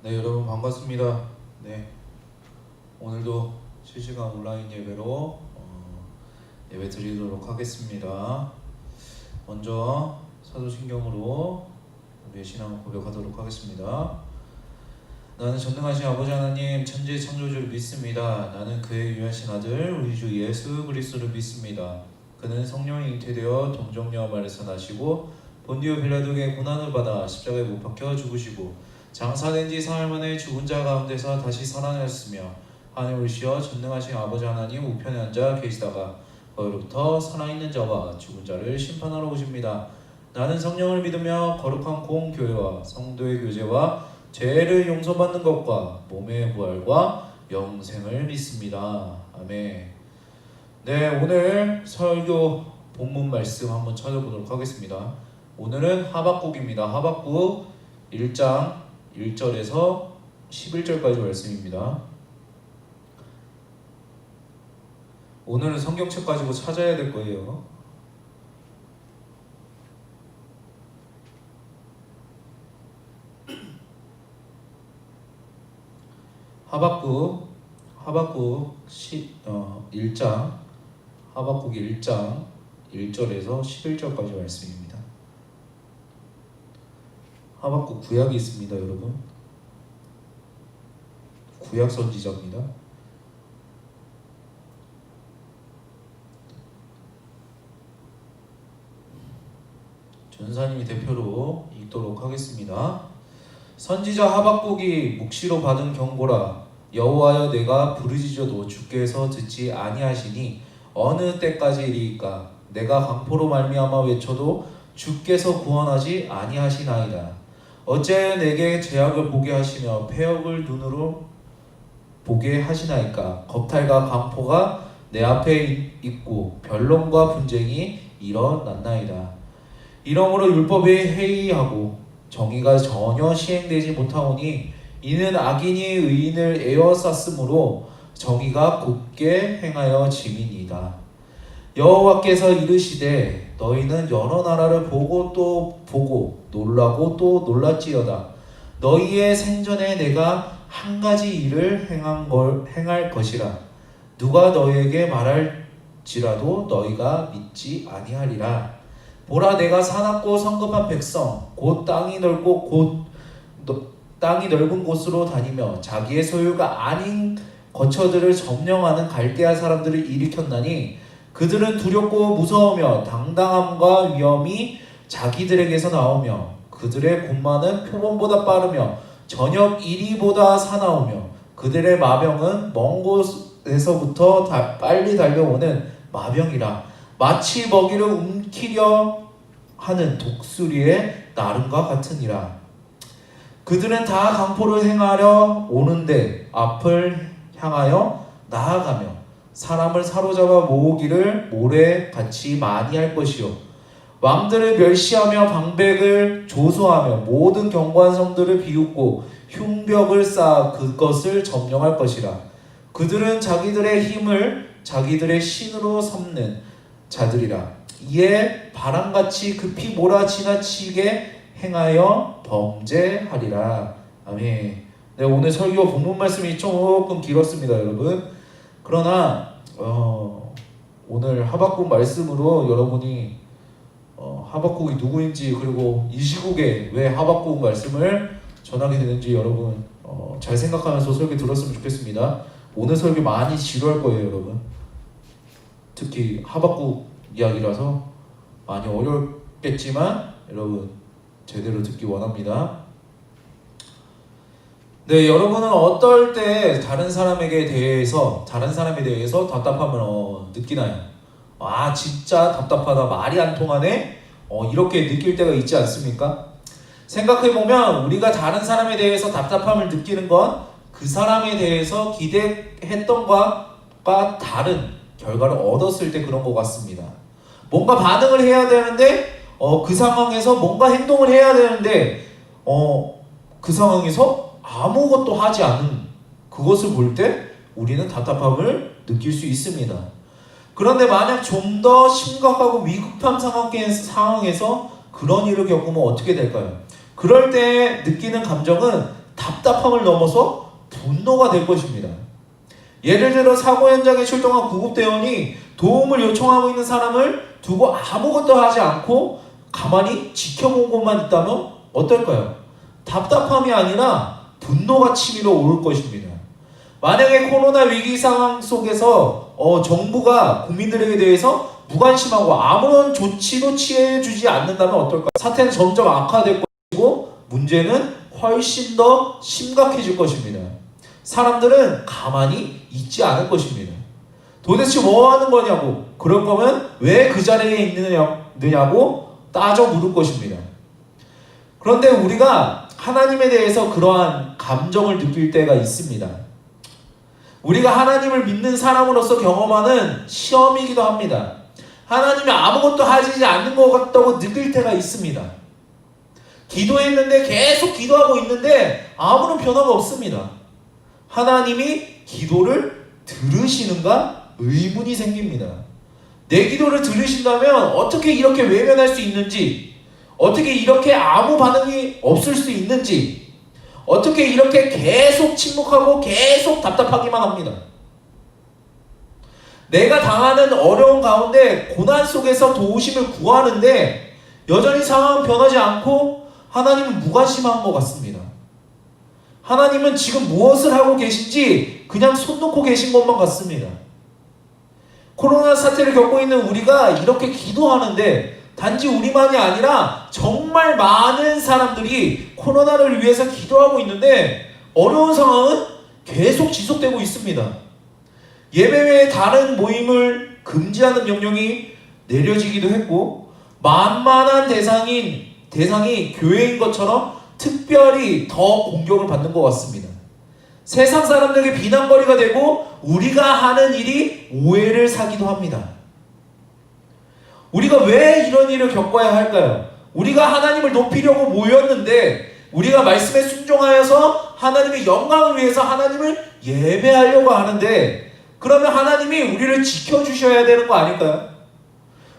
네, 여러분 반갑습니다. 네, 오늘도 실시간 온라인 예배로 예배 드리도록 하겠습니다. 먼저 사도신경으로 우리의 신앙을 고백하도록 하겠습니다. 나는 전능하신 아버지 하나님 천지의 창조주를 믿습니다. 나는 그의 유하신 아들 우리 주 예수 그리스도를 믿습니다. 그는 성령에 잉태되어 동정녀 말에서 나시고 본디오 빌라도에게 고난을 받아 십자가에 못 박혀 죽으시고 장사된 지 사흘 만에 죽은 자 가운데서 다시 살아나셨으며 하늘 오시어 전능하신 아버지 하나님 우편에 앉아 계시다가 거기로부터 살아있는 자와 죽은 자를 심판하러 오십니다. 나는 성령을 믿으며 거룩한 공교회와 성도의 교제와 죄를 용서받는 것과 몸의 부활과 영생을 믿습니다. 아멘. 네, 오늘 설교 본문 말씀 한번 찾아보도록 하겠습니다. 오늘은 하박국입니다. 하박국 1장 1절에서 11절까지 말씀입니다. 오늘은 성경책 가지고 찾아야 될 거예요. 하박국 1장 하박국 1장 1절에서 11절까지 말씀입니다. 하박국 구약이 있습니다, 여러분. 구약 선지자입니다. 전사님이 대표로 읽도록 하겠습니다. 선지자 하박국이 묵시로 받은 경고라. 여호와여, 내가 부르짖어도 주께서 듣지 아니하시니 어느 때까지이리이까. 내가 강포로 말미암아 외쳐도 주께서 구원하지 아니하시나이다. 어째 내게 죄악을 보게 하시며 패역을 눈으로 보게 하시나이까. 겁탈과 강포가 내 앞에 있고 변론과 분쟁이 일어났나이다. 이러므로 율법이 해이하고 정의가 전혀 시행되지 못하오니 이는 악인이 의인을 에워쌌으므로 정의가 곱게 행하여 짐이니이다. 여호와께서 이르시되 너희는 여러 나라를 보고 또 보고 놀라고 또 놀랐지어다. 너희의 생전에 내가 한 가지 일을 행할 것이라. 누가 너희에게 말할지라도 너희가 믿지 아니하리라. 보라, 내가 사납고 성급한 백성 곧 땅이 넓은 곳으로 다니며 자기의 소유가 아닌 거처들을 점령하는 갈대아 사람들을 일으켰나니 그들은 두렵고 무서우며 당당함과 위엄이 자기들에게서 나오며 그들의 군마는 표범보다 빠르며 저녁 이리보다 사나우며 그들의 마병은 먼 곳에서부터 빨리 달려오는 마병이라. 마치 먹이를 움키려 하는 독수리의 나름과 같으니라. 그들은 다 강포를 행하려 오는데 앞을 향하여 나아가며 사람을 사로잡아 모으기를 모래같이 많이 할 것이요 왕들을 멸시하며 방백을 조소하며 모든 견고한 성들을 비웃고 흉벽을 쌓아 그것을 점령할 것이라. 그들은 자기들의 힘을 자기들의 신으로 삼는 자들이라. 이에 바람같이 급히 몰아 지나치게 행하여 범죄하리라. 아멘. 네, 오늘 설교 본문 말씀이 조금 길었습니다, 여러분. 그러나 오늘 하박국 말씀으로 여러분이 하박국이 누구인지, 그리고 이 시국에 왜 하박국 말씀을 전하게 되는지 여러분 잘 생각하면서 설교 들었으면 좋겠습니다. 오늘 설교 많이 지루할 거예요, 여러분. 특히 하박국 이야기라서 많이 어렵겠지만 여러분 제대로 듣기 원합니다. 네, 여러분은 어떨 때 다른 사람에 대해서 답답함을 느끼나요? 아, 진짜 답답하다, 말이 안 통하네? 이렇게 느낄 때가 있지 않습니까? 생각해보면 우리가 다른 사람에 대해서 답답함을 느끼는 건 그 사람에 대해서 기대했던 것과 다른 결과를 얻었을 때 그런 것 같습니다. 뭔가 반응을 해야 되는데 그 상황에서 뭔가 행동을 해야 되는데 그 상황에서 아무것도 하지 않은 그것을 볼 때 우리는 답답함을 느낄 수 있습니다. 그런데 만약 좀 더 심각하고 위급한 상황에서 그런 일을 겪으면 어떻게 될까요? 그럴 때 느끼는 감정은 답답함을 넘어서 분노가 될 것입니다. 예를 들어 사고 현장에 출동한 구급대원이 도움을 요청하고 있는 사람을 두고 아무것도 하지 않고 가만히 지켜본 것만 있다면 어떨까요? 답답함이 아니라 분노가 치밀어 오를 것입니다. 만약에 코로나 위기 상황 속에서 정부가 국민들에게 대해서 무관심하고 아무런 조치도 취해주지 않는다면 어떨까요? 사태는 점점 악화될 것이고 문제는 훨씬 더 심각해질 것입니다. 사람들은 가만히 있지 않을 것입니다. 도대체 뭐 하는 거냐고, 그럴 거면 왜 그 자리에 있느냐고 따져 물을 것입니다. 그런데 우리가 하나님에 대해서 그러한 감정을 느낄 때가 있습니다. 우리가 하나님을 믿는 사람으로서 경험하는 시험이기도 합니다. 하나님이 아무것도 하지 않는 것 같다고 느낄 때가 있습니다. 기도했는데 계속 기도하고 있는데 아무런 변화가 없습니다. 하나님이 기도를 들으시는가 의문이 생깁니다. 내 기도를 들으신다면 어떻게 이렇게 외면할 수 있는지, 어떻게 이렇게 아무 반응이 없을 수 있는지, 어떻게 이렇게 계속 침묵하고 계속 답답하기만 합니다. 내가 당하는 어려운 가운데 고난 속에서 도우심을 구하는데 여전히 상황은 변하지 않고 하나님은 무관심한 것 같습니다. 하나님은 지금 무엇을 하고 계신지 그냥 손 놓고 계신 것만 같습니다. 코로나 사태를 겪고 있는 우리가 이렇게 기도하는데 단지 우리만이 아니라 정말 많은 사람들이 코로나를 위해서 기도하고 있는데 어려운 상황은 계속 지속되고 있습니다. 예배 외에 다른 모임을 금지하는 명령이 내려지기도 했고 만만한 대상이 교회인 것처럼 특별히 더 공격을 받는 것 같습니다. 세상 사람들에게 비난거리가 되고 우리가 하는 일이 오해를 사기도 합니다. 우리가 왜 이런 일을 겪어야 할까요? 우리가 하나님을 높이려고 모였는데 우리가 말씀에 순종하여서 하나님의 영광을 위해서 하나님을 예배하려고 하는데 그러면 하나님이 우리를 지켜주셔야 되는 거 아닐까요?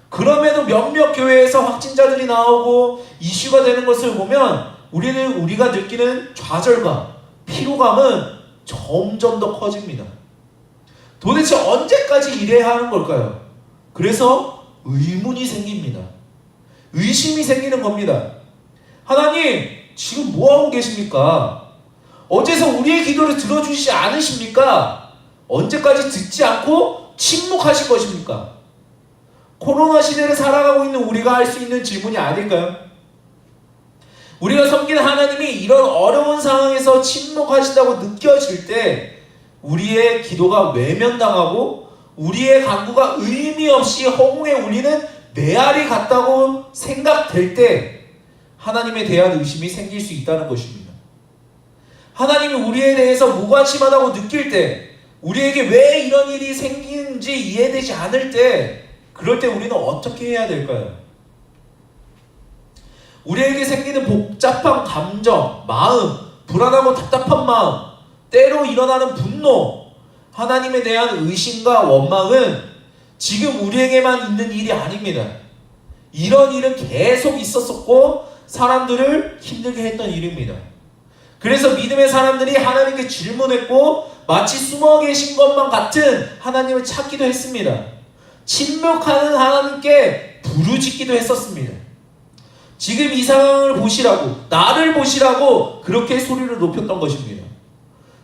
그럼에도 몇몇 교회에서 확진자들이 나오고 이슈가 되는 것을 보면 우리가 느끼는 좌절감, 피로감은 점점 더 커집니다. 도대체 언제까지 이래야 하는 걸까요? 그래서 의문이 생깁니다. 의심이 생기는 겁니다. 하나님, 지금 뭐하고 계십니까? 어째서 우리의 기도를 들어주시지 않으십니까? 언제까지 듣지 않고 침묵하실 것입니까? 코로나 시대를 살아가고 있는 우리가 할 수 있는 질문이 아닐까요? 우리가 섬기는 하나님이 이런 어려운 상황에서 침묵하시다고 느껴질 때 우리의 기도가 외면당하고 우리의 간구가 의미 없이 허공에 울리는 메아리 같다고 생각될 때 하나님에 대한 의심이 생길 수 있다는 것입니다. 하나님이 우리에 대해서 무관심하다고 느낄 때, 우리에게 왜 이런 일이 생기는지 이해되지 않을 때, 그럴 때 우리는 어떻게 해야 될까요? 우리에게 생기는 복잡한 감정, 마음, 불안하고 답답한 마음, 때로 일어나는 분노, 하나님에 대한 의심과 원망은 지금 우리에게만 있는 일이 아닙니다. 이런 일은 계속 있었었고 사람들을 힘들게 했던 일입니다. 그래서 믿음의 사람들이 하나님께 질문했고 마치 숨어 계신 것만 같은 하나님을 찾기도 했습니다. 침묵하는 하나님께 부르짖기도 했었습니다. 지금 이 상황을 보시라고, 나를 보시라고 그렇게 소리를 높였던 것입니다.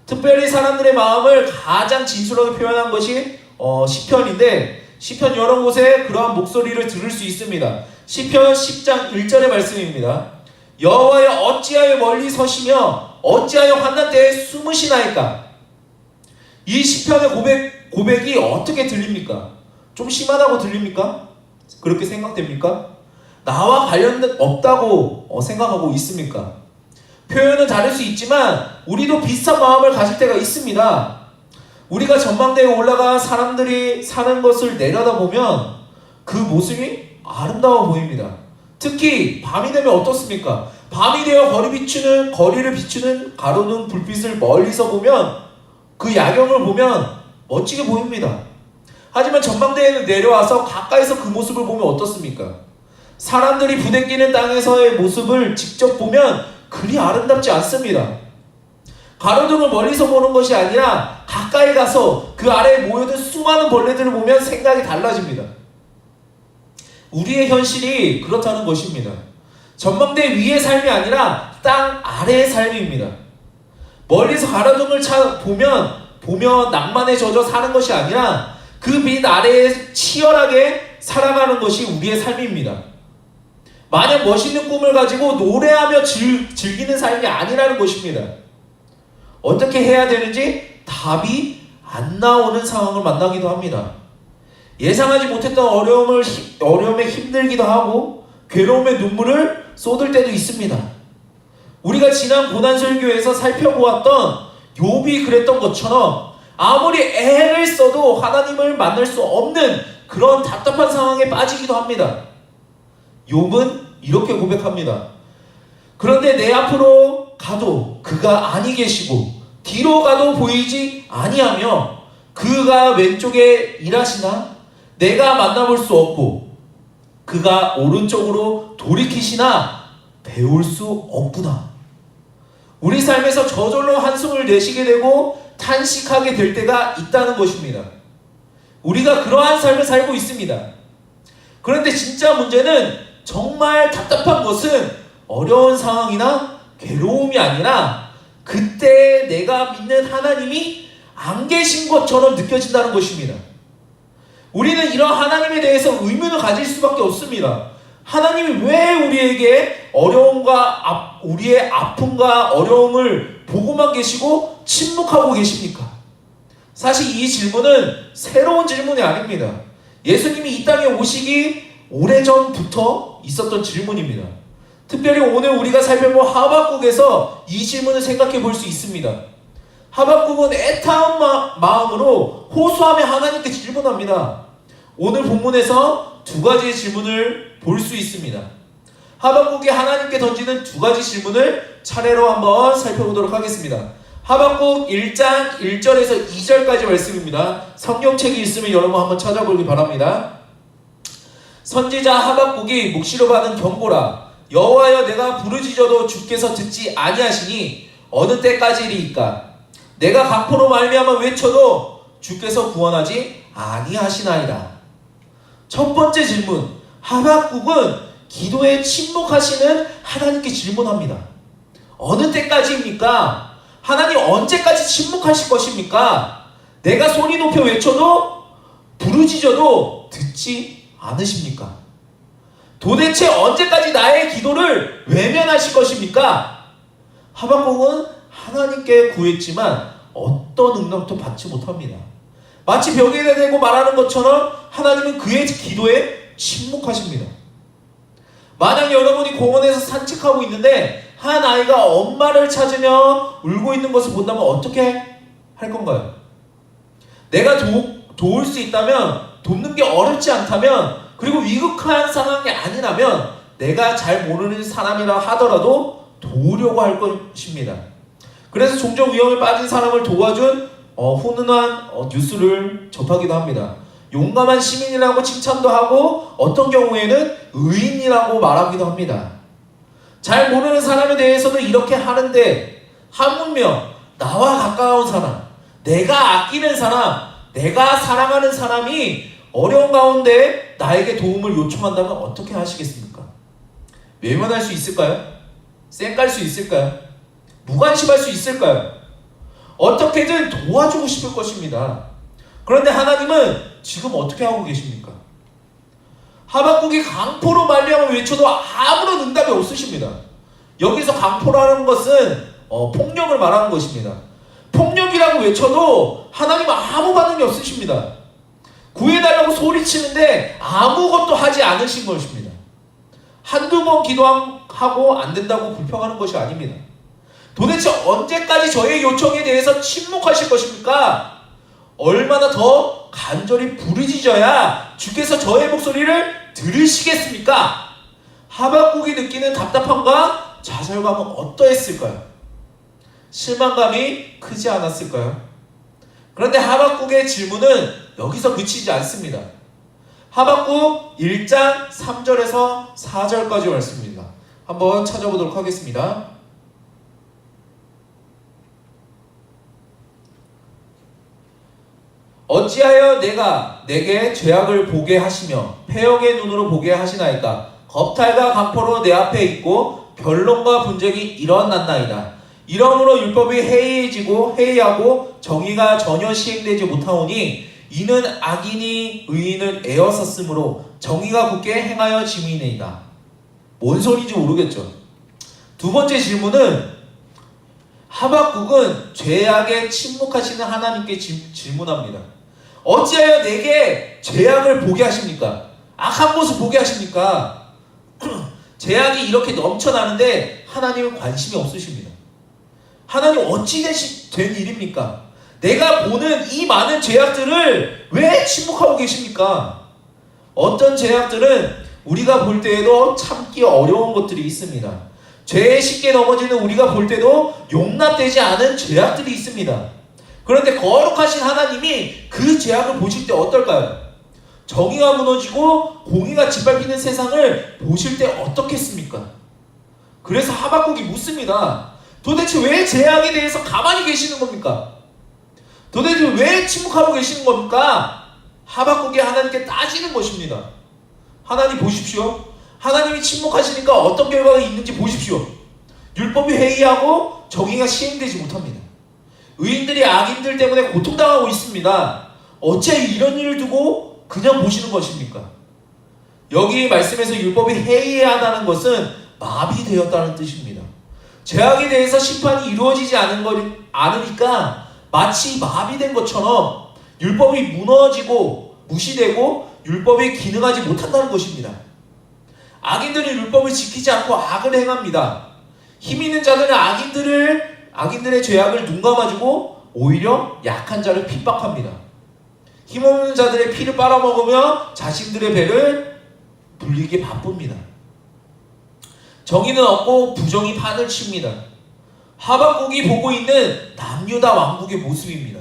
특별히 사람들의 마음을 가장 진솔하게 표현한 것이 시편인데, 시편 여러 곳에 그러한 목소리를 들을 수 있습니다. 시편 10장 1절의 말씀입니다. 여호와여 어찌하여 멀리 서시며 어찌하여 환난 때에 숨으시나이까. 이 시편의 고백이 어떻게 들립니까? 좀 심하다고 들립니까? 그렇게 생각됩니까? 나와 관련 없다고 생각하고 있습니까? 표현은 다를 수 있지만 우리도 비슷한 마음을 가질 때가 있습니다. 우리가 전망대에 올라가 사람들이 사는 것을 내려다보면 그 모습이 아름다워 보입니다. 특히 밤이 되면 어떻습니까? 밤이 되어 거리를 비추는 가로등 불빛을 멀리서 보면 그 야경을 보면 멋지게 보입니다. 하지만 전망대에는 내려와서 가까이서 그 모습을 보면 어떻습니까? 사람들이 부대끼는 땅에서의 모습을 직접 보면 그리 아름답지 않습니다. 가로등을 멀리서 보는 것이 아니라 가까이 가서 그 아래에 모여든 수많은 벌레들을 보면 생각이 달라집니다. 우리의 현실이 그렇다는 것입니다. 전망대 위의 삶이 아니라 땅 아래의 삶입니다. 멀리서 가로등을 보면 낭만에 젖어 사는 것이 아니라 그 빛 아래에 치열하게 살아가는 것이 우리의 삶입니다. 마냥 멋있는 꿈을 가지고 노래하며 즐기는 삶이 아니라는 것입니다. 어떻게 해야 되는지 답이 안 나오는 상황을 만나기도 합니다. 예상하지 못했던 어려움에 힘들기도 하고 괴로움에 눈물을 쏟을 때도 있습니다. 우리가 지난 고난설교에서 살펴보았던 욥이 그랬던 것처럼 아무리 애를 써도 하나님을 만날 수 없는 그런 답답한 상황에 빠지기도 합니다. 욥은 이렇게 고백합니다. 그런데 내 앞으로 가도 그가 아니 계시고 뒤로 가도 보이지 아니하며 그가 왼쪽에 일하시나 내가 만나볼 수 없고 그가 오른쪽으로 돌이키시나 배울 수 없구나. 우리 삶에서 저절로 한숨을 내쉬게 되고 탄식하게 될 때가 있다는 것입니다. 우리가 그러한 삶을 살고 있습니다. 그런데 진짜 문제는 정말 답답한 것은 어려운 상황이나 괴로움이 아니라 그때 내가 믿는 하나님이 안 계신 것처럼 느껴진다는 것입니다. 우리는 이런 하나님에 대해서 의문을 가질 수밖에 없습니다. 하나님이 왜 우리에게 우리의 아픔과 어려움을 보고만 계시고 침묵하고 계십니까? 사실 이 질문은 새로운 질문이 아닙니다. 예수님이 이 땅에 오시기 오래전부터 있었던 질문입니다. 특별히 오늘 우리가 살펴볼 하박국에서 이 질문을 생각해 볼 수 있습니다. 하박국은 애타한 마음으로 호소하며 하나님께 질문합니다. 오늘 본문에서 두 가지의 질문을 볼 수 있습니다. 하박국이 하나님께 던지는 두 가지 질문을 차례로 한번 살펴보도록 하겠습니다. 하박국 1장 1절에서 2절까지 말씀입니다. 성경책이 있으면 여러분 한번 찾아보기 바랍니다. 선지자 하박국이 묵시로 받은 경고라. 여호와여, 내가 부르짖어도 주께서 듣지 아니하시니 어느 때까지리이까? 내가 강포로 말미암아 외쳐도 주께서 구원하지 아니하시나이다. 첫 번째 질문, 하박국은 기도에 침묵하시는 하나님께 질문합니다. 어느 때까지입니까? 하나님 언제까지 침묵하실 것입니까? 내가 소리 높여 외쳐도 부르짖어도 듣지 않으십니까? 도대체 언제까지 나의 기도를 외면하실 것입니까? 하박국은 하나님께 구했지만 어떤 응답도 받지 못합니다. 마치 벽에 대고 말하는 것처럼 하나님은 그의 기도에 침묵하십니다. 만약 여러분이 공원에서 산책하고 있는데 한 아이가 엄마를 찾으며 울고 있는 것을 본다면 어떻게 할 건가요? 내가 도울 수 있다면, 돕는 게 어렵지 않다면, 그리고 위급한 상황이 아니라면 내가 잘 모르는 사람이라 하더라도 도우려고 할 것입니다. 그래서 종종 위험에 빠진 사람을 도와준 훈훈한 뉴스를 접하기도 합니다. 용감한 시민이라고 칭찬도 하고 어떤 경우에는 의인이라고 말하기도 합니다. 잘 모르는 사람에 대해서도 이렇게 하는데 하물며 나와 가까운 사람, 내가 아끼는 사람, 내가 사랑하는 사람이 어려운 가운데 나에게 도움을 요청한다면 어떻게 하시겠습니까? 외면할 수 있을까요? 쌩깔 수 있을까요? 무관심할 수 있을까요? 어떻게든 도와주고 싶을 것입니다. 그런데 하나님은 지금 어떻게 하고 계십니까? 하박국이 강포로 말미암아 외쳐도 아무런 응답이 없으십니다. 여기서 강포라는 것은 폭력을 말하는 것입니다. 폭력이라고 외쳐도 하나님은 아무 반응이 없으십니다. 구해달라고 소리치는데 아무것도 하지 않으신 것입니다. 한두 번 기도하고 안 된다고 불평하는 것이 아닙니다. 도대체 언제까지 저의 요청에 대해서 침묵하실 것입니까? 얼마나 더 간절히 부르짖어야 주께서 저의 목소리를 들으시겠습니까? 하박국이 느끼는 답답함과 좌절감은 어떠했을까요? 실망감이 크지 않았을까요? 그런데 하박국의 질문은 여기서 그치지 않습니다. 하박국 1장 3절에서 4절까지 말씀입니다. 한번 찾아보도록 하겠습니다. 어찌하여 내게 죄악을 보게 하시며 패역의 눈으로 보게 하시나이까. 겁탈과 강포로 내 앞에 있고 변론과 분쟁이 일어났나이다. 이러므로 율법이 해이하고 정의가 전혀 시행되지 못하오니 이는 악인이 의인을 에워쌌으므로 정의가 굳게 행하여 짐이니이다. 뭔 소리인지 모르겠죠. 두 번째 질문은 하박국은 죄악에 침묵하시는 하나님께 질문합니다. 어찌하여 내게 죄악을 보게 하십니까? 악한 모습 보게 하십니까? 죄악이 이렇게 넘쳐나는데 하나님은 관심이 없으십니다. 하나님 어찌 된 일입니까? 내가 보는 이 많은 죄악들을 왜 침묵하고 계십니까? 어떤 죄악들은 우리가 볼 때에도 참기 어려운 것들이 있습니다. 죄에 쉽게 넘어지는 우리가 볼 때도 용납되지 않은 죄악들이 있습니다. 그런데 거룩하신 하나님이 그 죄악을 보실 때 어떨까요? 정의가 무너지고 공의가 짓밟히는 세상을 보실 때 어떻겠습니까? 그래서 하박국이 묻습니다. 도대체 왜 죄악에 대해서 가만히 계시는 겁니까? 도대체 왜 침묵하고 계시는 겁니까? 하박국이 하나님께 따지는 것입니다. 하나님 보십시오. 하나님이 침묵하시니까 어떤 결과가 있는지 보십시오. 율법이 회의하고 정의가 시행되지 못합니다. 의인들이 악인들 때문에 고통당하고 있습니다. 어째 이런 일을 두고 그냥 보시는 것입니까? 여기 말씀에서 율법이 해이하다는 것은 마비되었다는 뜻입니다. 죄악에 대해서 심판이 이루어지지 않으니까 마치 마비된 것처럼 율법이 무너지고 무시되고 율법이 기능하지 못한다는 것입니다. 악인들은 율법을 지키지 않고 악을 행합니다. 힘 있는 자들은 악인들의 죄악을 눈감아주고 오히려 약한 자를 핍박합니다. 힘없는 자들의 피를 빨아먹으며 자신들의 배를 불리게 바쁩니다. 정의는 없고 부정이 판을 칩니다. 하박국이 보고 있는 남유다 왕국의 모습입니다.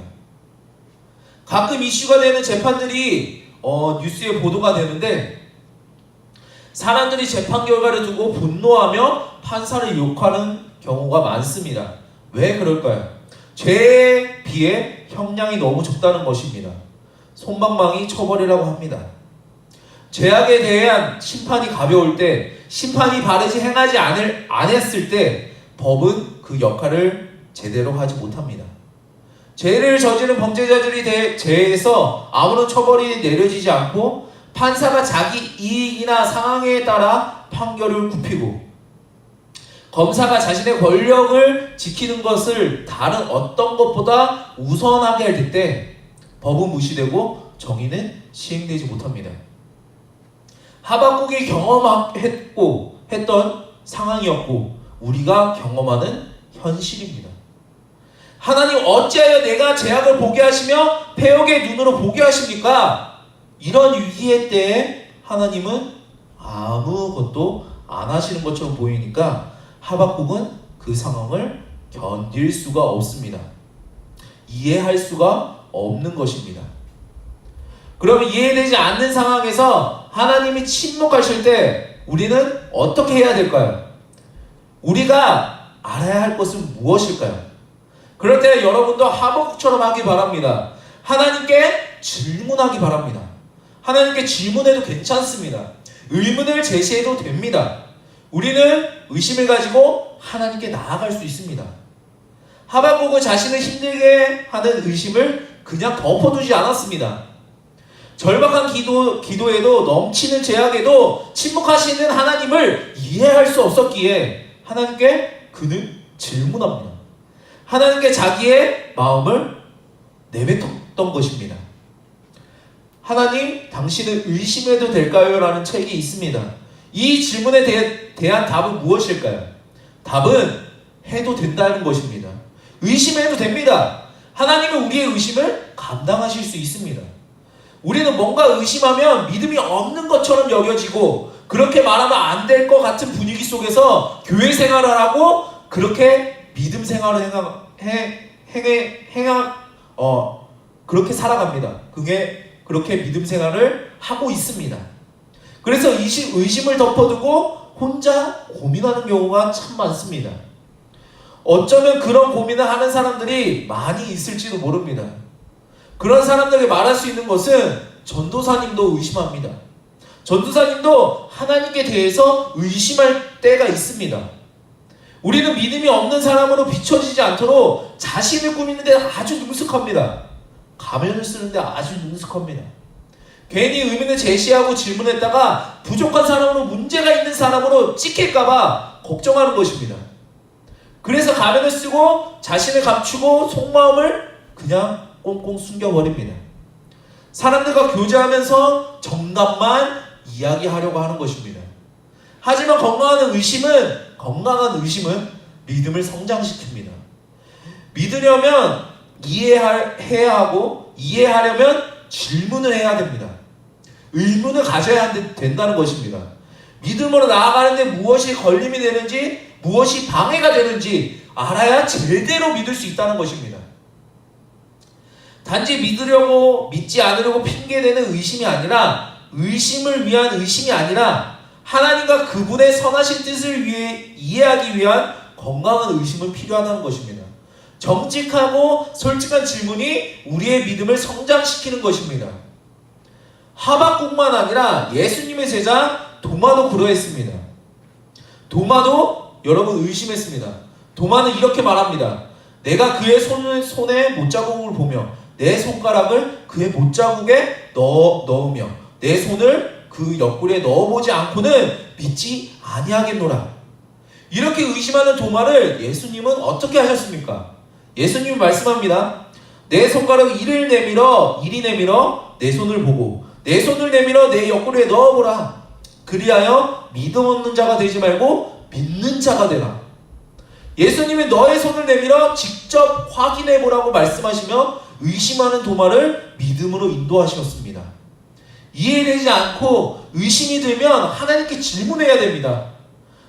가끔 이슈가 되는 재판들이 뉴스에 보도가 되는데 사람들이 재판 결과를 두고 분노하며 판사를 욕하는 경우가 많습니다. 왜 그럴까요? 죄에 비해 형량이 너무 적다는 것입니다. 솜방망이 처벌이라고 합니다. 죄악에 대한 심판이 가벼울 때, 심판이 바르지 행하지 않았을 때 법은 그 역할을 제대로 하지 못합니다. 죄를 저지른 범죄자들이 죄에서 아무런 처벌이 내려지지 않고 판사가 자기 이익이나 상황에 따라 판결을 굽히고 검사가 자신의 권력을 지키는 것을 다른 어떤 것보다 우선하게 할 때 법은 무시되고 정의는 시행되지 못합니다. 하박국이 했던 상황이었고 우리가 경험하는 현실입니다. 하나님 어찌하여 내가 죄악을 보게 하시며 패역의 눈으로 보게 하십니까? 이런 위기의 때에 하나님은 아무것도 안 하시는 것처럼 보이니까 하박국은 그 상황을 견딜 수가 없습니다. 이해할 수가 없는 것입니다. 그러면 이해되지 않는 상황에서 하나님이 침묵하실 때 우리는 어떻게 해야 될까요? 우리가 알아야 할 것은 무엇일까요? 그럴 때 여러분도 하박국처럼 하기 바랍니다. 하나님께 질문하기 바랍니다. 하나님께 질문해도 괜찮습니다. 의문을 제시해도 됩니다. 우리는 의심을 가지고 하나님께 나아갈 수 있습니다. 하박국은 자신을 힘들게 하는 의심을 그냥 덮어두지 않았습니다. 절박한 기도에도 넘치는 죄악에도 침묵하시는 하나님을 이해할 수 없었기에 하나님께 그는 질문합니다. 하나님께 자기의 마음을 내뱉었던 것입니다. 하나님, 당신은 의심해도 될까요? 라는 책이 있습니다. 이 질문에 대한 답은 무엇일까요? 답은 해도 된다는 것입니다. 의심해도 됩니다. 하나님은 우리의 의심을 감당하실 수 있습니다. 우리는 뭔가 의심하면 믿음이 없는 것처럼 여겨지고 그렇게 말하면 안 될 것 같은 분위기 속에서 교회 생활을 하고 그렇게 믿음 생활을 그렇게 살아갑니다. 그렇게 믿음 생활을 하고 있습니다. 그래서 의심을 덮어두고 혼자 고민하는 경우가 참 많습니다. 어쩌면 그런 고민을 하는 사람들이 많이 있을지도 모릅니다. 그런 사람들에게 말할 수 있는 것은 전도사님도 의심합니다. 전도사님도 하나님께 대해서 의심할 때가 있습니다. 우리는 믿음이 없는 사람으로 비춰지지 않도록 자신을 꾸미는 데 아주 능숙합니다. 가면을 쓰는데 아주 능숙합니다. 괜히 의미를 제시하고 질문했다가 부족한 사람으로 문제가 있는 사람으로 찍힐까봐 걱정하는 것입니다. 그래서 가면을 쓰고 자신을 감추고 속마음을 그냥 꽁꽁 숨겨버립니다. 사람들과 교제하면서 정답만 이야기하려고 하는 것입니다. 하지만 건강한 의심은 믿음을 성장시킵니다. 믿으려면 이해해야 하고 이해하려면 질문을 해야 됩니다. 의문을 가져야 된다는 것입니다. 믿음으로 나아가는데 무엇이 걸림이 되는지 무엇이 방해가 되는지 알아야 제대로 믿을 수 있다는 것입니다. 단지 믿으려고 믿지 않으려고 핑계대는 의심이 아니라 의심을 위한 의심이 아니라 하나님과 그분의 선하신 뜻을 이해하기 위한 건강한 의심은 필요하다는 것입니다. 정직하고 솔직한 질문이 우리의 믿음을 성장시키는 것입니다. 하박국만 아니라 예수님의 제자 도마도 그러했습니다. 도마도 여러분 의심했습니다. 도마는 이렇게 말합니다. 내가 그의 손에 못자국을 보며 내 손가락을 그의 못자국에 넣으며 내 손을 그 옆구리에 넣어보지 않고는 믿지 아니하겠노라. 이렇게 의심하는 도마를 예수님은 어떻게 하셨습니까? 예수님이 말씀합니다. 내 손가락을 이리 내밀어 내 손을 보고 내 손을 내밀어 내 옆구리에 넣어보라. 그리하여 믿음 없는 자가 되지 말고 믿는 자가 되라. 예수님이 너의 손을 내밀어 직접 확인해보라고 말씀하시며 의심하는 도마를 믿음으로 인도하셨습니다. 이해되지 않고 의심이 들면 하나님께 질문해야 됩니다.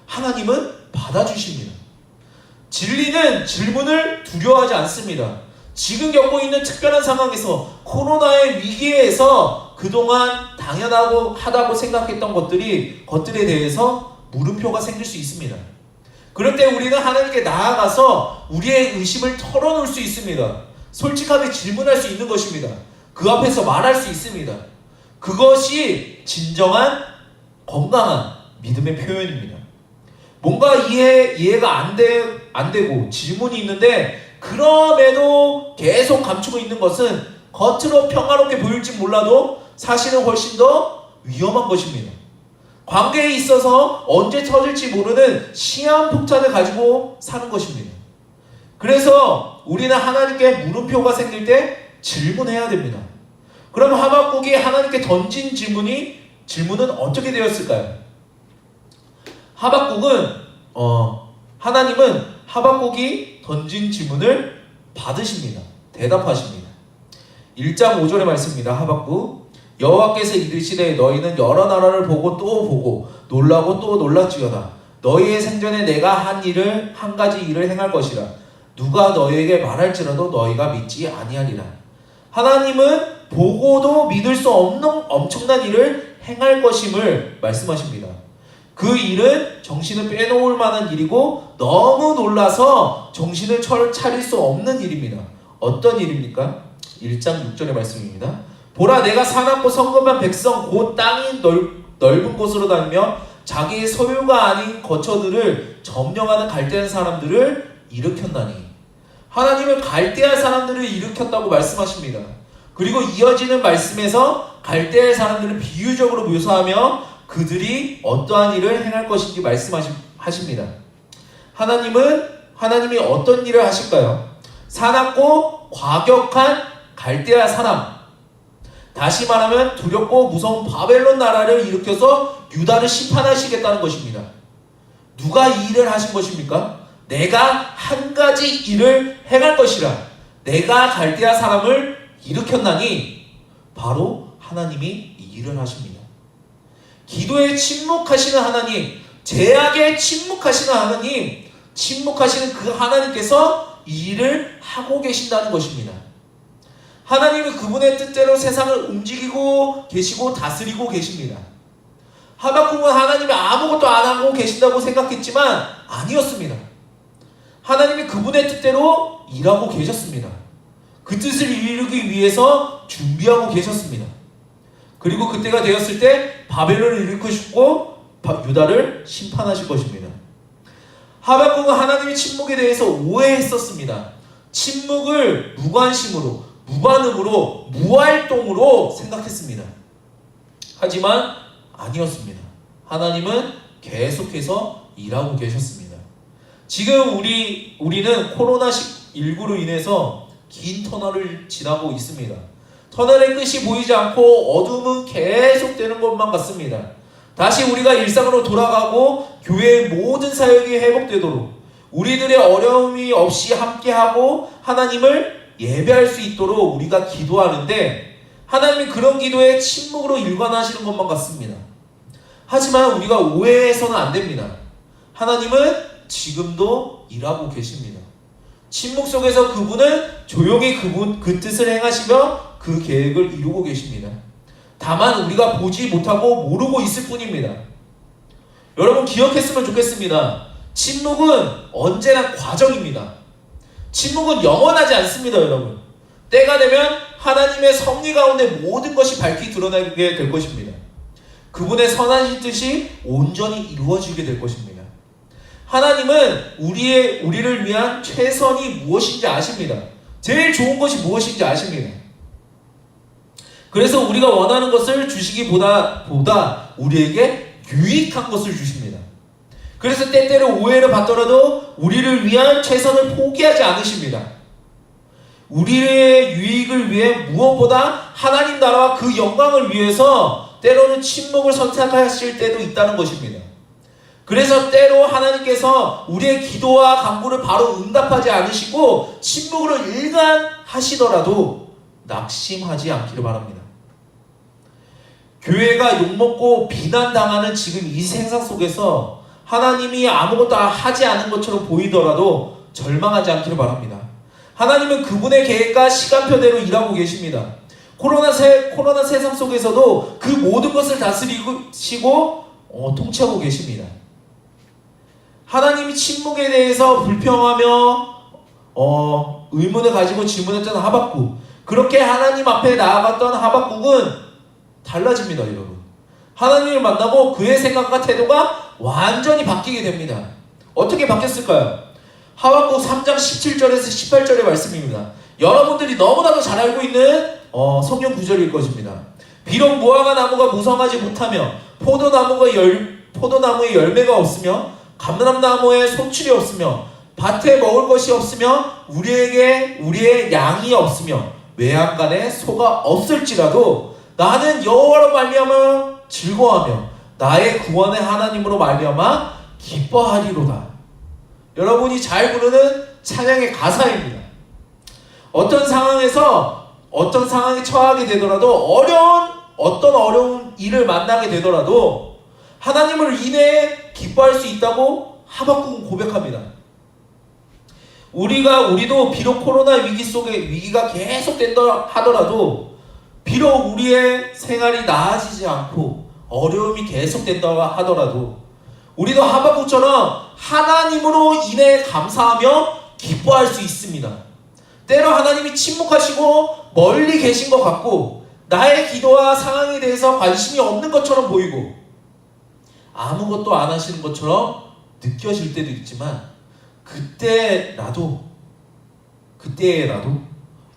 하나님은 받아주십니다. 진리는 질문을 두려워하지 않습니다. 지금 겪고 있는 특별한 상황에서 코로나의 위기에서 그동안 당연하다고 생각했던 것들에 대해서 물음표가 생길 수 있습니다. 그럴 때 우리는 하나님께 나아가서 우리의 의심을 털어놓을 수 있습니다. 솔직하게 질문할 수 있는 것입니다. 그 앞에서 말할 수 있습니다. 그것이 진정한 건강한 믿음의 표현입니다. 뭔가 이해가 안 되고 질문이 있는데 그럼에도 계속 감추고 있는 것은 겉으로 평화롭게 보일지 몰라도 사실은 훨씬 더 위험한 것입니다. 관계에 있어서 언제 터질지 모르는 시한폭탄을 가지고 사는 것입니다. 그래서 우리는 하나님께 물음표가 생길 때 질문해야 됩니다. 그럼 하박국이 하나님께 던진 질문은 어떻게 되었을까요? 하나님은 하박국이 던진 질문을 받으십니다. 대답하십니다. 1장 5절의 말씀입니다. 하박국 여호와께서 이르시되 너희는 여러 나라를 보고 또 보고 놀라고 또 놀랄지어다. 너희의 생전에 내가 한 가지 일을 행할 것이라. 누가 너희에게 말할지라도 너희가 믿지 아니하리라. 하나님은 보고도 믿을 수 없는 엄청난 일을 행할 것임을 말씀하십니다. 그 일은 정신을 빼놓을 만한 일이고 너무 놀라서 정신을 차릴 수 없는 일입니다. 어떤 일입니까? 1장 6절의 말씀입니다. 보라 내가 사납고 성급한 백성 곧 땅이 넓은 곳으로 다니며 자기의 소유가 아닌 거처들을 점령하는 갈대한 사람들을 일으켰나니. 하나님은 갈대할 사람들을 일으켰다고 말씀하십니다. 그리고 이어지는 말씀에서 갈대할 사람들을 비유적으로 묘사하며 그들이 어떠한 일을 행할 것인지 말씀하십니다. 하나님이 어떤 일을 하실까요? 사납고 과격한 갈대아 사람, 다시 말하면 두렵고 무서운 바벨론 나라를 일으켜서 유다를 심판하시겠다는 것입니다. 누가 이 일을 하신 것입니까? 내가 한 가지 일을 행할 것이라. 내가 갈대아 사람을 일으켰나니 바로 하나님이 이 일을 하십니다. 기도에 침묵하시는 하나님, 제약에 침묵하시는 하나님, 침묵하시는 그 하나님께서 이 일을 하고 계신다는 것입니다. 하나님은 그분의 뜻대로 세상을 움직이고 계시고 다스리고 계십니다. 하박국은 하나님이 아무것도 안 하고 계신다고 생각했지만 아니었습니다. 하나님이 그분의 뜻대로 일하고 계셨습니다. 그 뜻을 이루기 위해서 준비하고 계셨습니다. 그리고 그때가 되었을 때 바벨론을 일으키시고 유다를 심판하실 것입니다. 하박국은 하나님의 침묵에 대해서 오해했었습니다. 침묵을 무관심으로, 무반응으로, 무활동으로 생각했습니다. 하지만 아니었습니다. 하나님은 계속해서 일하고 계셨습니다. 지금 우리는 코로나19로 인해서 긴 터널을 지나고 있습니다. 터널의 끝이 보이지 않고 어둠은 계속되는 것만 같습니다. 다시 우리가 일상으로 돌아가고 교회의 모든 사역이 회복되도록 우리들의 어려움이 없이 함께하고 하나님을 예배할 수 있도록 우리가 기도하는데 하나님이 그런 기도에 침묵으로 일관하시는 것만 같습니다. 하지만 우리가 오해해서는 안 됩니다. 하나님은 지금도 일하고 계십니다. 침묵 속에서 그분은 조용히 그 뜻을 행하시며 그 계획을 이루고 계십니다. 다만 우리가 보지 못하고 모르고 있을 뿐입니다. 여러분 기억했으면 좋겠습니다. 침묵은 언제나 과정입니다. 침묵은 영원하지 않습니다. 여러분 때가 되면 하나님의 섭리 가운데 모든 것이 밝히 드러나게 될 것입니다. 그분의 선하신 뜻이 온전히 이루어지게 될 것입니다. 하나님은 우리를 위한 최선이 무엇인지 아십니다. 제일 좋은 것이 무엇인지 아십니다. 그래서 우리가 원하는 것을 주시기보다 우리에게 유익한 것을 주십니다. 그래서 때때로 오해를 받더라도 우리를 위한 최선을 포기하지 않으십니다. 우리의 유익을 위해 무엇보다 하나님 나라와 그 영광을 위해서 때로는 침묵을 선택하실 때도 있다는 것입니다. 그래서 때로 하나님께서 우리의 기도와 간구를 바로 응답하지 않으시고 침묵으로 일관하시더라도 낙심하지 않기를 바랍니다. 교회가 욕먹고 비난당하는 지금 이 세상 속에서 하나님이 아무것도 하지 않은 것처럼 보이더라도 절망하지 않기를 바랍니다. 하나님은 그분의 계획과 시간표대로 일하고 계십니다. 코로나 세상 속에서도 그 모든 것을 다스리시고 통치하고 계십니다. 하나님이 침묵에 대해서 불평하며 의문을 가지고 질문했던 하박국, 그렇게 하나님 앞에 나아갔던 하박국은 달라집니다. 여러분 하나님을 만나고 그의 생각과 태도가 완전히 바뀌게 됩니다. 어떻게 바뀌었을까요? 하박국 3장 17절에서 18절의 말씀입니다. 여러분들이 너무나도 잘 알고 있는 성경 구절일 것입니다. 비록 무화과 나무가 무성하지 못하며 포도나무에 열매가 없으며 감람나무에 소출이 없으며 밭에 먹을 것이 없으며 우리의 양이 없으며 외양간에 소가 없을지라도 나는 여호와로 말미암아 즐거워하며 나의 구원의 하나님으로 말미암아 기뻐하리로다. 여러분이 잘 부르는 찬양의 가사입니다. 어떤 상황에 처하게 되더라도 어떤 어려운 일을 만나게 되더라도 하나님을 인해 기뻐할 수 있다고 하박국은 고백합니다. 우리도 비록 코로나 위기 속에 위기가 계속된다 하더라도 비록 우리의 생활이 나아지지 않고 어려움이 계속된다 하더라도 우리도 하박국처럼 하나님으로 인해 감사하며 기뻐할 수 있습니다. 때로 하나님이 침묵하시고 멀리 계신 것 같고 나의 기도와 상황에 대해서 관심이 없는 것처럼 보이고 아무것도 안 하시는 것처럼 느껴질 때도 있지만 그때라도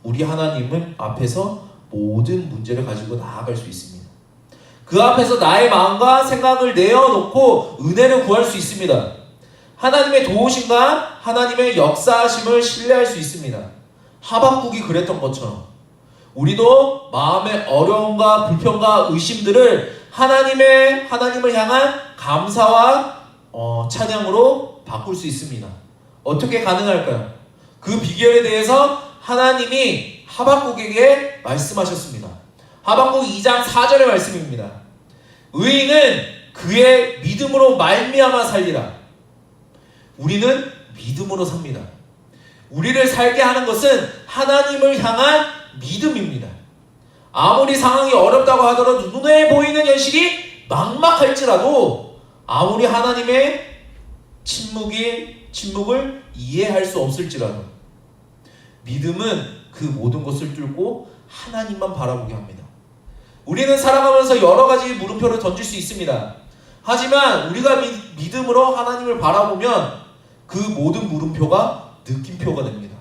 우리 하나님은 앞에서 모든 문제를 가지고 나아갈 수 있습니다. 그 앞에서 나의 마음과 생각을 내어놓고 은혜를 구할 수 있습니다. 하나님의 도우심과 하나님의 역사하심을 신뢰할 수 있습니다. 하박국이 그랬던 것처럼 우리도 마음의 어려움과 불평과 의심들을 하나님을 향한 감사와 찬양으로 바꿀 수 있습니다. 어떻게 가능할까요? 그 비결에 대해서 하나님이 하박국에게 말씀하셨습니다. 하박국 2장 4절의 말씀입니다. 의인은 그의 믿음으로 말미암아 살리라. 우리는 믿음으로 삽니다. 우리를 살게 하는 것은 하나님을 향한 믿음입니다. 아무리 상황이 어렵다고 하더라도 눈에 보이는 현실이 막막할지라도 아무리 하나님의 침묵을 이해할 수 없을지라도 믿음은 그 모든 것을 뚫고 하나님만 바라보게 합니다. 우리는 살아가면서 여러 가지 물음표를 던질 수 있습니다. 하지만 우리가 믿음으로 하나님을 바라보면 그 모든 물음표가 느낌표가 됩니다.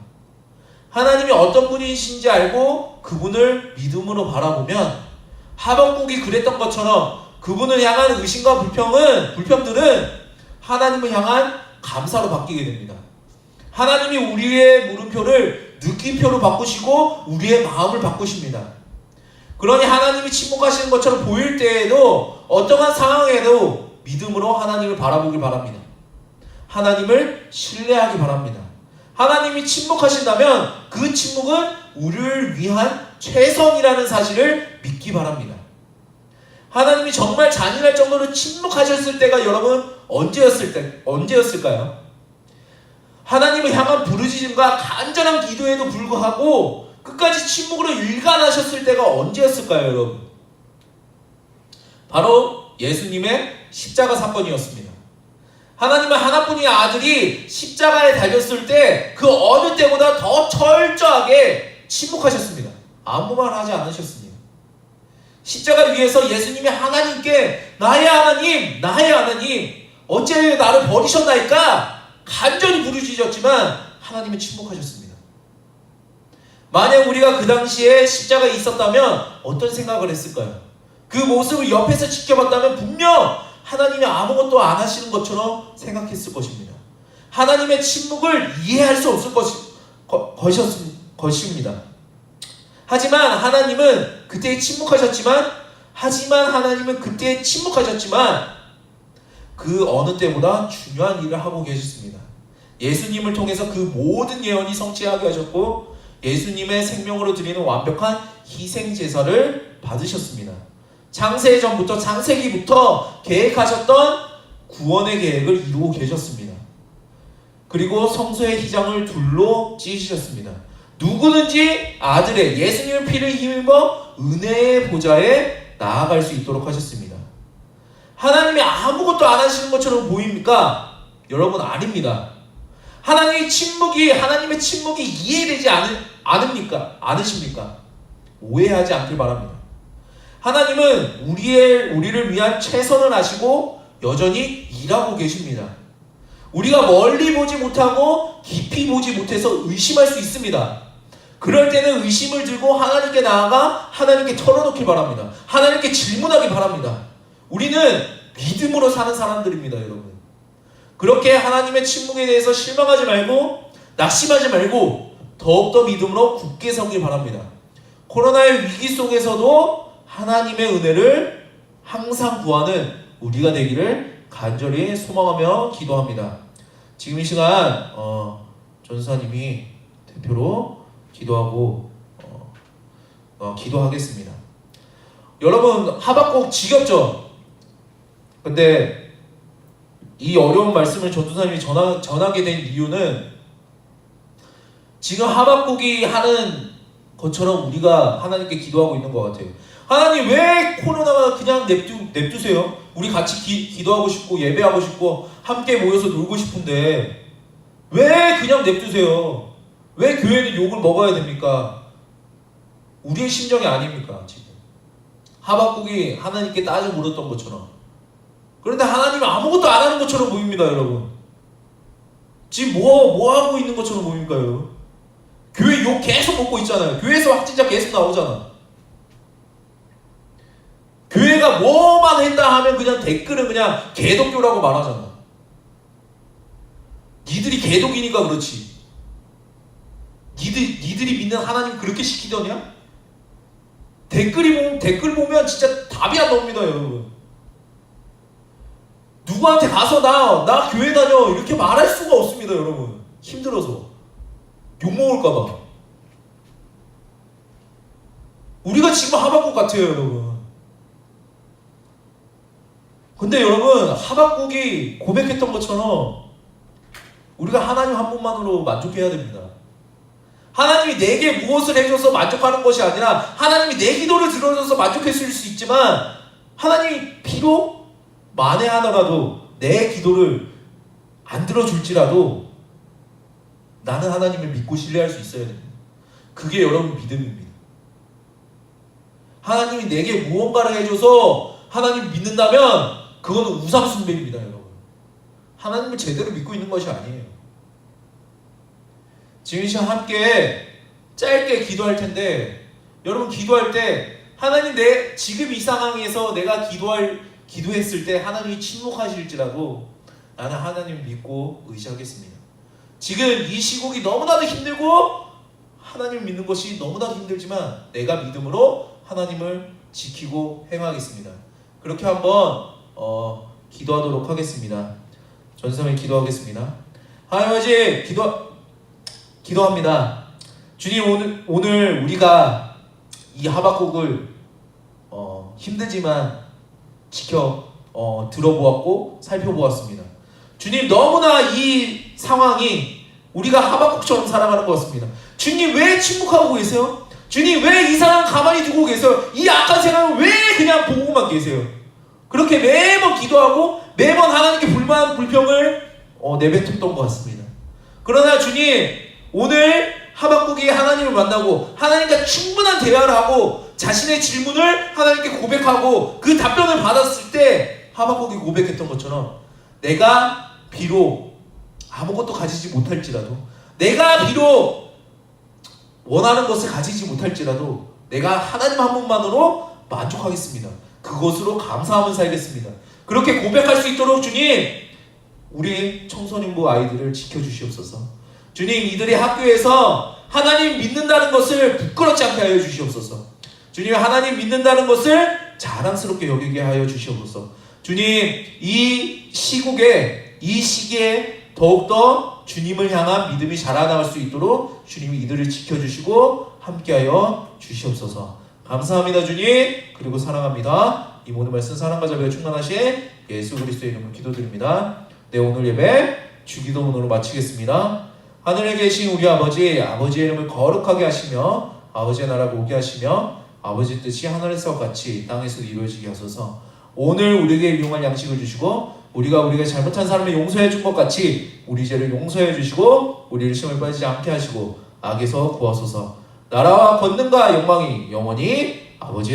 하나님이 어떤 분이신지 알고 그분을 믿음으로 바라보면 하박국이 그랬던 것처럼 그분을 향한 의심과 불평들은 하나님을 향한 감사로 바뀌게 됩니다. 하나님이 우리의 물음표를 느낌표로 바꾸시고 우리의 마음을 바꾸십니다. 그러니 하나님이 침묵하시는 것처럼 보일 때에도 어떠한 상황에도 믿음으로 하나님을 바라보길 바랍니다. 하나님을 신뢰하기 바랍니다. 하나님이 침묵하신다면 그 침묵은 우리를 위한 최선이라는 사실을 믿기 바랍니다. 하나님이 정말 잔인할 정도로 침묵하셨을 때가 여러분 언제였을까요? 하나님을 향한 부르짖음과 간절한 기도에도 불구하고 끝까지 침묵으로 일관하셨을 때가 언제였을까요, 여러분? 바로 예수님의 십자가 사건이었습니다. 하나님은 하나뿐인 아들이 십자가에 달렸을 때 그 어느 때보다 더 철저하게 침묵하셨습니다. 아무 말 하지 않으셨습니다. 십자가 위에서 예수님이 하나님께 나의 하나님 어째 나를 버리셨나이까 간절히 부르짖었지만 하나님은 침묵하셨습니다. 만약 우리가 그 당시에 십자가에 있었다면 어떤 생각을 했을까요? 그 모습을 옆에서 지켜봤다면 분명 하나님이 아무것도 안 하시는 것처럼 생각했을 것입니다. 하나님의 침묵을 이해할 수 없을 것입니다. 하지만 하나님은 그때 침묵하셨지만 그 어느 때보다 중요한 일을 하고 계셨습니다. 예수님을 통해서 그 모든 예언이 성취하게 하셨고 예수님의 생명으로 드리는 완벽한 희생 제사를 받으셨습니다. 창세기부터 계획하셨던 구원의 계획을 이루고 계셨습니다. 그리고 성소의 휘장을 둘로 찢으셨습니다. 누구든지 아들의 예수님의 피를 힘입어 은혜의 보좌에 나아갈 수 있도록 하셨습니다. 하나님이 아무것도 안 하시는 것처럼 보입니까? 여러분, 아닙니다. 하나님의 침묵이 이해되지 않으십니까? 오해하지 않길 바랍니다. 하나님은 우리를 위한 최선을 하시고 여전히 일하고 계십니다. 우리가 멀리 보지 못하고 깊이 보지 못해서 의심할 수 있습니다. 그럴 때는 의심을 들고 하나님께 나아가 하나님께 털어놓길 바랍니다. 하나님께 질문하기 바랍니다. 우리는 믿음으로 사는 사람들입니다, 여러분. 그렇게 하나님의 침묵에 대해서 실망하지 말고 낙심하지 말고 더욱더 믿음으로 굳게 서길 바랍니다. 코로나의 위기 속에서도 하나님의 은혜를 항상 구하는 우리가 되기를 간절히 소망하며 기도합니다. 지금 이 시간 전사님이 대표로 기도하고 기도하겠습니다. 여러분, 하박국 지겹죠? 근데 이 어려운 말씀을 전도사님이 전하게 된 이유는 지금 하박국이 하는 것처럼 우리가 하나님께 기도하고 있는 것 같아요. 하나님, 왜 코로나가 그냥 냅두세요? 우리 같이 기도하고 싶고 예배하고 싶고 함께 모여서 놀고 싶은데 왜 그냥 냅두세요? 왜 교회는 욕을 먹어야 됩니까? 우리의 심정이 아닙니까? 지금 하박국이 하나님께 따져 물었던 것처럼. 그런데 하나님은 아무것도 안 하는 것처럼 보입니다, 여러분. 지금 뭐 하고 있는 것처럼 보입니까, 여러분? 교회 욕 계속 먹고 있잖아요. 교회에서 확진자 계속 나오잖아. 교회가 뭐만 했다 하면 그냥 댓글은 그냥 개독교라고 말하잖아. 니들이 개독이니까 그렇지. 니들이 믿는 하나님 그렇게 시키더냐? 댓글 보면 진짜 답이 안 나옵니다, 여러분. 누구한테 가서 나 교회 다녀 이렇게 말할 수가 없습니다, 여러분. 힘들어서 욕먹을까봐. 우리가 지금 하박국 같아요, 여러분. 근데 여러분, 하박국이 고백했던 것처럼 우리가 하나님 한 분만으로 만족해야 됩니다. 하나님이 내게 무엇을 해줘서 만족하는 것이 아니라 하나님이 내 기도를 들어줘서 만족했을 수 있지만 하나님이 비록 만에 하나라도 내 기도를 안 들어줄지라도 나는 하나님을 믿고 신뢰할 수 있어야 됩니다. 그게 여러분 믿음입니다. 하나님이 내게 무언가를 해줘서 하나님 믿는다면 그거는 우상숭배입니다, 여러분. 하나님을 제대로 믿고 있는 것이 아니에요. 지금 이 시간 함께 짧게 기도할 텐데, 여러분 기도할 때 하나님 내 지금 이 상황에서 내가 기도했을 때 하나님이 침묵하실지라도 나는 하나님 믿고 의지하겠습니다. 지금 이 시국이 너무나도 힘들고 하나님 믿는 것이 너무나도 힘들지만 내가 믿음으로 하나님을 지키고 행하겠습니다. 그렇게 한번 기도하도록 하겠습니다. 전성에 기도하겠습니다. 하나님 아버지 기도합니다. 주님, 오늘 우리가 이 하박국을 힘들지만 들어보았고 살펴보았습니다. 주님, 너무나 이 상황이 우리가 하박국처럼 살아가는 것 같습니다. 주님, 왜 침묵하고 계세요? 주님, 왜 이 상황 가만히 두고 계세요? 이 악한 생각을 왜 그냥 보고만 계세요? 그렇게 매번 기도하고 매번 하나님께 불만 불평을 내뱉었던 것 같습니다. 그러나 주님, 오늘 하박국이 하나님을 만나고 하나님과 충분한 대화를 하고 자신의 질문을 하나님께 고백하고 그 답변을 받았을 때 하박국이 고백했던 것처럼 내가 비록 아무것도 가지지 못할지라도, 내가 비록 원하는 것을 가지지 못할지라도 내가 하나님 한 분만으로 만족하겠습니다. 그것으로 감사하며 살겠습니다. 그렇게 고백할 수 있도록 주님, 우리 청소년부 아이들을 지켜주시옵소서. 주님, 이들이 학교에서 하나님 믿는다는 것을 부끄럽지 않게 하여 주시옵소서. 주님, 하나님 믿는다는 것을 자랑스럽게 여기게 하여 주시옵소서. 주님, 이 시기에 더욱더 주님을 향한 믿음이 자라나갈 수 있도록 주님이 이들을 지켜주시고 함께하여 주시옵소서. 감사합니다, 주님. 그리고 사랑합니다. 이 모든 말씀 사랑과 자비가 충만하신 예수 그리스도의 이름으로 기도드립니다. 네, 오늘 예배 주기도문으로 마치겠습니다. 하늘에 계신 우리 아버지의 이름을 거룩하게 하시며 아버지의 나라가 오게 하시며 아버지 뜻이 하늘에서 같이 땅에서도 이루어지게 하소서. 오늘 우리에게 일용할 양식을 주시고 우리가 잘못한 사람을 용서해 준 것 같이 우리 죄를 용서해 주시고 우리를 시험에 빠지지 않게 하시고 악에서 구하소서. 나라와 권능과 영광이 영원히 아버지의